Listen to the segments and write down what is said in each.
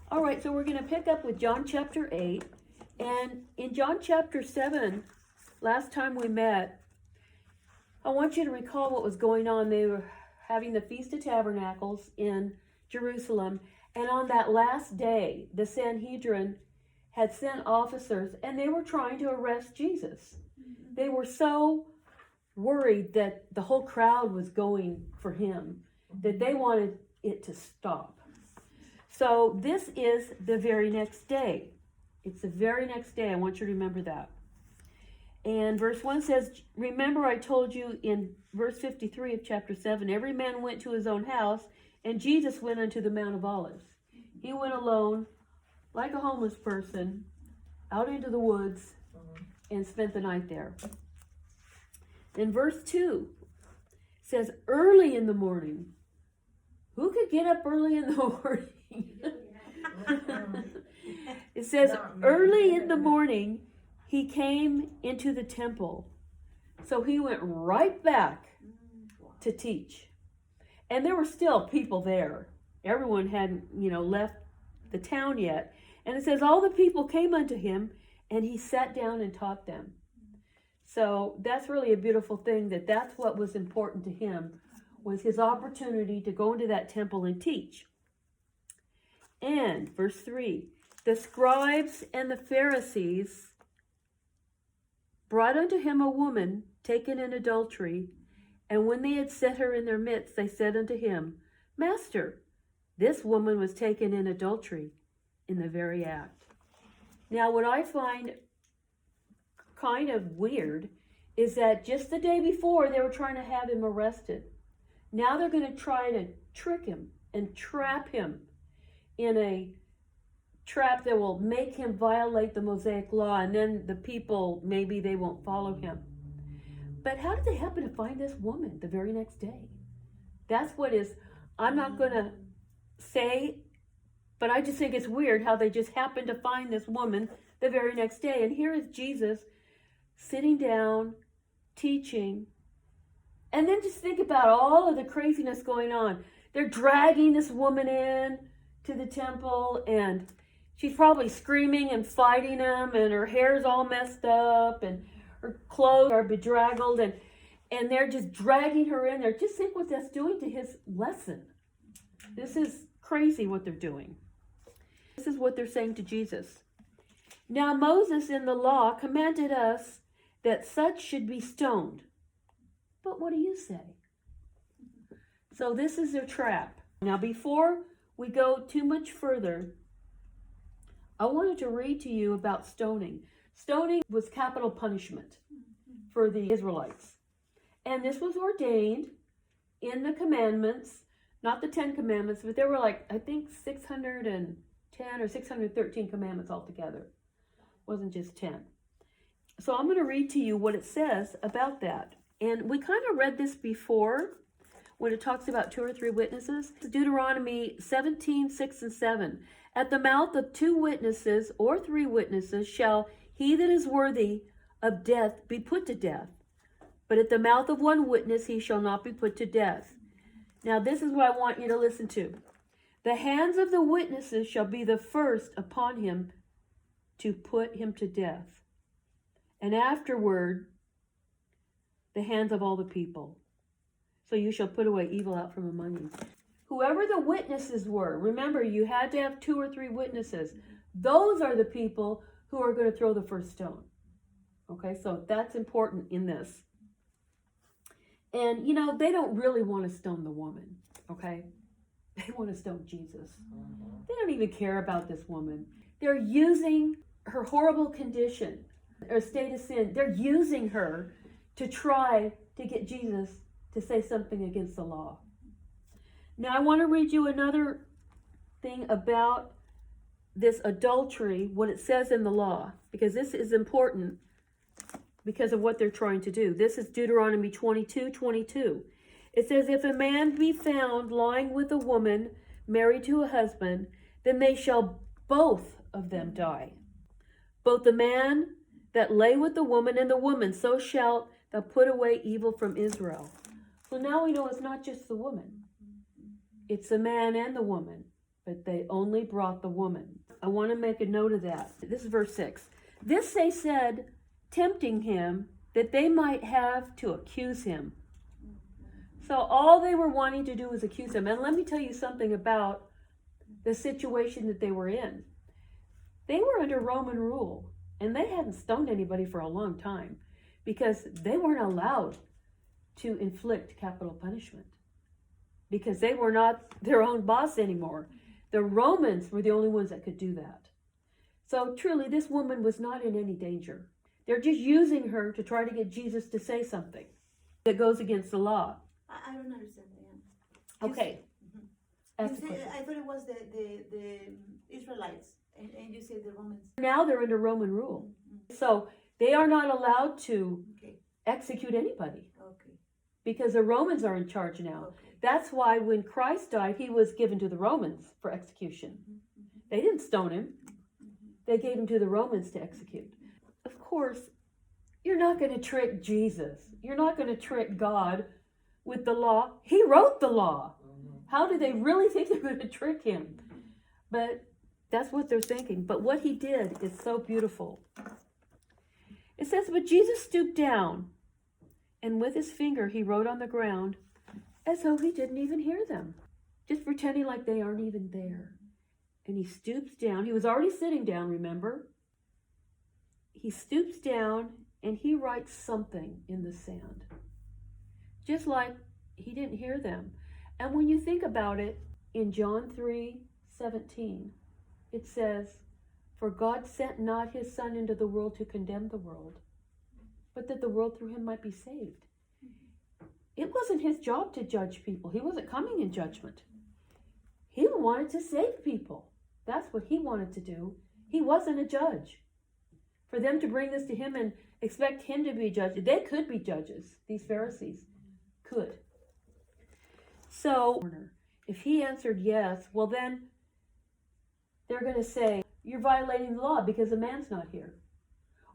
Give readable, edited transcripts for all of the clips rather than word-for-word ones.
All right, so we're going to pick up with John chapter 8. And in John chapter 7, last time we met, I want you to recall what was going on. They were having the Feast of Tabernacles in Jerusalem. And on that last day, the Sanhedrin had sent officers, and they were trying to arrest Jesus. They were so worried that the whole crowd was going for him that they wanted it to stop. So this is the very next day. It's the very next day. I want you to remember that. And verse 1 says, remember I told you in verse 53 of chapter 7, every man went to his own house, and Jesus went unto the Mount of Olives. He went alone, like a homeless person, out into the woods and spent the night there. In verse 2 says, early in the morning. Who could get up early in the morning? It says, early in the morning, he came into the temple. So he went right back to teach. And there were still people there. Everyone hadn't, left the town yet. And it says, all the people came unto him, and he sat down and taught them. So that's really a beautiful thing, that's what was important to him, was his opportunity to go into that temple and teach. And verse 3, the scribes and the Pharisees brought unto him a woman taken in adultery, and when they had set her in their midst, they said unto him, Master, this woman was taken in adultery in the very act. Now, what I find kind of weird is that just the day before, they were trying to have him arrested. Now they're going to try to trick him and trap him in a trap that will make him violate the Mosaic law, and then the people, maybe they won't follow him. But how did they happen to find this woman the very next day? That's what is, I'm not going to say, but I just think it's weird how they just happened to find this woman the very next day. And here is Jesus sitting down, teaching, and then just think about all of the craziness going on. They're dragging this woman in to the temple, and she's probably screaming and fighting him, and her hair's all messed up, and her clothes are bedraggled, and they're just dragging her in there. Just think what that's doing to his lesson. This is crazy what they're doing. This is what they're saying to Jesus. Now Moses in the law commanded us that such should be stoned. But what do you say? So this is their trap. Now before we go too much further, I wanted to read to you about stoning. Stoning was capital punishment for the Israelites. And this was ordained in the commandments, not the 10 commandments, but there were I think 610 or 613 commandments altogether. It wasn't just 10. So I'm going to read to you what it says about that. And we kind of read this before when it talks about 2 or 3 witnesses. Deuteronomy 17, 6 and 7. At the mouth of 2 witnesses or 3 witnesses shall he that is worthy of death be put to death. But at the mouth of 1 witness he shall not be put to death. Now this is what I want you to listen to. The hands of the witnesses shall be the first upon him to put him to death. And afterward, the hands of all the people. So you shall put away evil out from among you. Whoever the witnesses were, remember you had to have 2 or 3 witnesses. Those are the people who are going to throw the first stone. Okay, so that's important in this. And, they don't really want to stone the woman, okay? They want to stone Jesus. They don't even care about this woman. They're using her horrible condition, or state of sin. They're using her to try to get Jesus to say something against the law. Now, I want to read you another thing about this adultery, what it says in the law, because this is important because of what they're trying to do. This is Deuteronomy 22:22. It says, if a man be found lying with a woman married to a husband, then they shall both of them die. Both the man that lay with the woman and the woman, so shalt thou put away evil from Israel. So now we know it's not just the woman. It's the man and the woman. but they only brought the woman. I want to make a note of that. This is verse 6. This they said, tempting him, that they might have to accuse him. So all they were wanting to do was accuse him. And let me tell you something about the situation that they were in. They were under Roman rule, and they hadn't stoned anybody for a long time because they weren't allowed to inflict capital punishment because they were not their own boss anymore. The Romans were the only ones that could do that. So truly, this woman was not in any danger. They're just using her to try to get Jesus to say something that goes against the law. I don't understand, Diane. Okay. I thought it was the Israelites, and you say the Romans. Now they're under Roman rule. So they are not allowed to execute anybody because the Romans are in charge now. That's why when Christ died, he was given to the Romans for execution. They didn't stone him. They gave him to the Romans to execute. Of course, you're not going to trick Jesus. You're not going to trick God with the law. He wrote the law. How do they really think they're going to trick him? But that's what they're thinking. But what he did is so beautiful. It says, but Jesus stooped down, and with his finger he wrote on the ground as though he didn't even hear them, just pretending like they aren't even there. And he stoops down. He was already sitting down, remember? He stoops down and he writes something in the sand, just like he didn't hear them. And when you think about it, in John 3:17, it says, for God sent not his Son into the world to condemn the world, but that the world through him might be saved. It wasn't his job to judge people. He wasn't coming in judgment. He wanted to save people. That's what he wanted to do. He wasn't a judge. For them to bring this to him and expect him to be a judge, they could be judges. These Pharisees could. So, if he answered yes, well then, they're going to say, you're violating the law because the man's not here.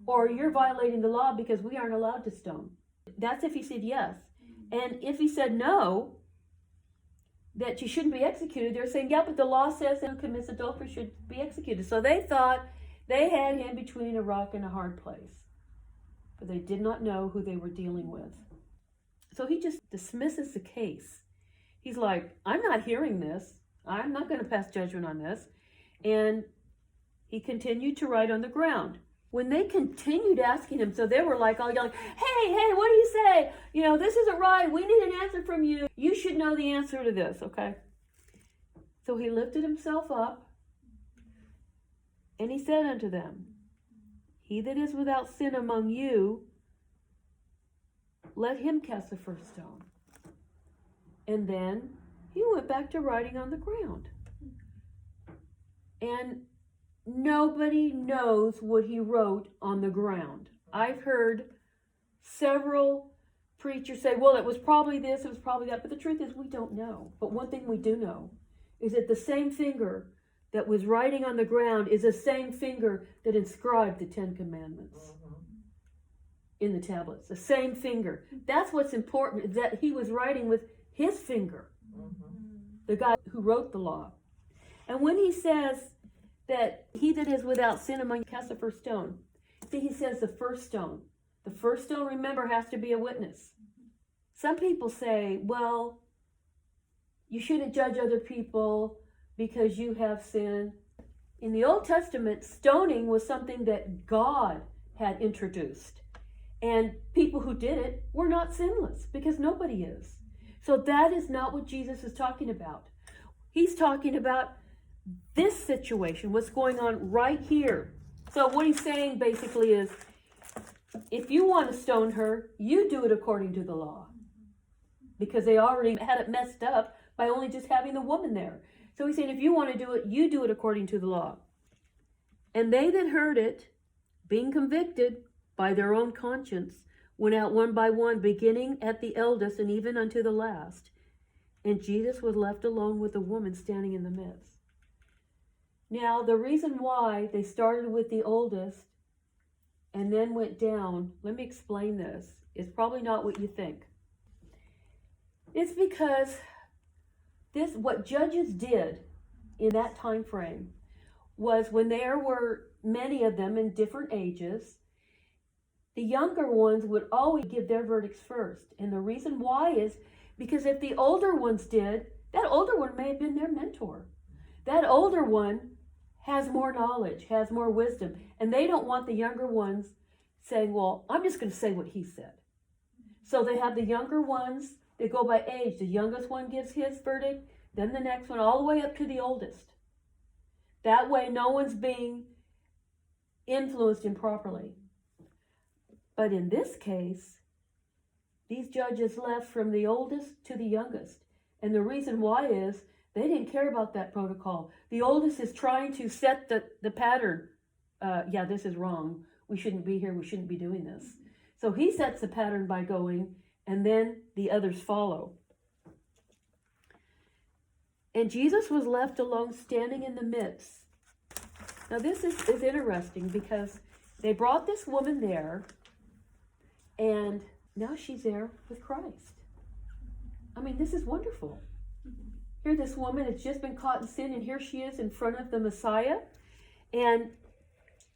Or you're violating the law because we aren't allowed to stone. That's if he said yes. And if he said no, that you shouldn't be executed, they're saying, yeah, but the law says who commits adultery should be executed. So they thought they had him between a rock and a hard place. But they did not know who they were dealing with. So he just dismisses the case. He's like, I'm not hearing this. I'm not going to pass judgment on this. And he continued to write on the ground. When they continued asking him, so they were like all yelling, hey, what do you say? You know, this isn't right. We need an answer from you. You should know the answer to this, okay? So he lifted himself up, and he said unto them, he that is without sin among you, let him cast the first stone. And then he went back to writing on the ground. And nobody knows what he wrote on the ground. I've heard several preachers say, well, it was probably this, it was probably that. But the truth is, we don't know. But one thing we do know is that the same finger that was writing on the ground is the same finger that inscribed the 10 Commandments in the tablets. The same finger. That's what's important, is that he was writing with his finger. The guy who wrote the law. And when he says that he that is without sin among you cast the first stone. See, he says the first stone. The first stone, remember, has to be a witness. Some people say, well, you shouldn't judge other people because you have sin. In the Old Testament, stoning was something that God had introduced. And people who did it were not sinless because nobody is. So that is not what Jesus is talking about. He's talking about this situation, what's going on right here. So what he's saying basically is, if you want to stone her, you do it according to the law. Because they already had it messed up by only just having the woman there. So he's saying, if you want to do it, you do it according to the law. And they that heard it, being convicted by their own conscience, went out one by one, beginning at the eldest and even unto the last. And Jesus was left alone with the woman standing in the midst. Now, the reason why they started with the oldest and then went down, let me explain this. It's probably not what you think. It's because what judges did in that time frame was when there were many of them in different ages. The younger ones would always give their verdicts first. And the reason why is because if the older ones did, that older one may have been their mentor. That older one has more knowledge, has more wisdom. And they don't want the younger ones saying, well, I'm just going to say what he said. So they have the younger ones, they go by age. The youngest one gives his verdict, then the next one, all the way up to the oldest. That way, no one's being influenced improperly. But in this case, these judges left from the oldest to the youngest. And the reason why is they didn't care about that protocol. The oldest is trying to set the pattern. This is wrong. We shouldn't be here. We shouldn't be doing this. So he sets the pattern by going, and then the others follow. And Jesus was left alone, standing in the midst. Now this is interesting because they brought this woman there, and now she's there with Christ. I mean, this is wonderful. Here this woman has just been caught in sin, and here she is in front of the Messiah. And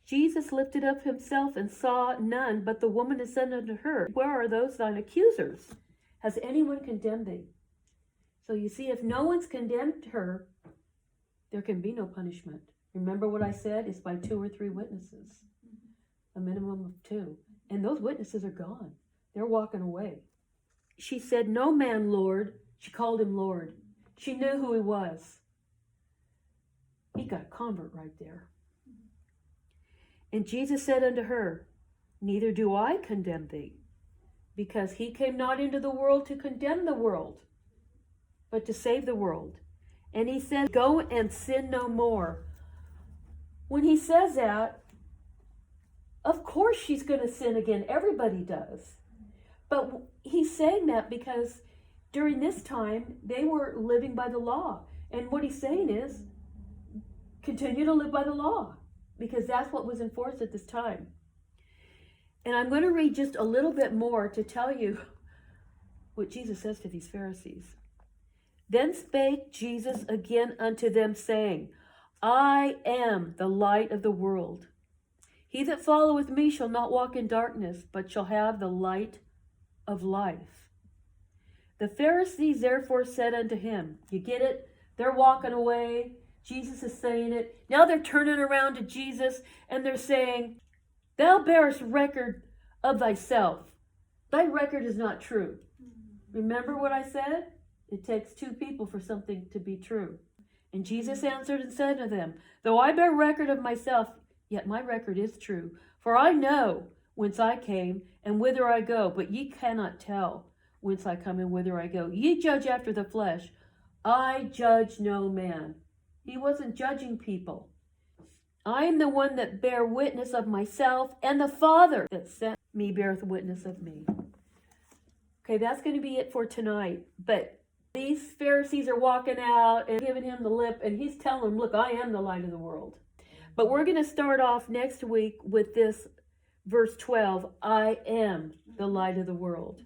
Jesus lifted up himself and saw none, but the woman has said unto her, where are those thine accusers? Has anyone condemned thee? So you see, if no one's condemned her, there can be no punishment. Remember what I said? It's by 2 or 3 witnesses. A minimum of 2. And those witnesses are gone. They're walking away. She said, no man, Lord. She called him Lord. She knew who he was. He got a convert right there. And Jesus said unto her, neither do I condemn thee, because he came not into the world to condemn the world, but to save the world. And he said, go and sin no more. When he says that, of course she's going to sin again. Everybody does. But he's saying that because during this time, they were living by the law. And what he's saying is, continue to live by the law, because that's what was enforced at this time. And I'm going to read just a little bit more to tell you what Jesus says to these Pharisees. Then spake Jesus again unto them, saying, I am the light of the world. He that followeth me shall not walk in darkness, but shall have the light of life. The Pharisees therefore said unto him, you get it? They're walking away. Jesus is saying it. Now they're turning around to Jesus and they're saying, thou bearest record of thyself. Thy record is not true. Remember what I said? It takes 2 people for something to be true. And Jesus answered and said to them, though I bear record of myself, yet my record is true. For I know whence I came and whither I go, but ye cannot tell whence I come and whither I go. Ye judge after the flesh. I judge no man. He wasn't judging people. I am the one that bear witness of myself, and the Father that sent me beareth witness of me. Okay, that's going to be it for tonight. But these Pharisees are walking out and giving him the lip, and he's telling them, look, I am the light of the world. But we're going to start off next week with this verse 12, I am the light of the world.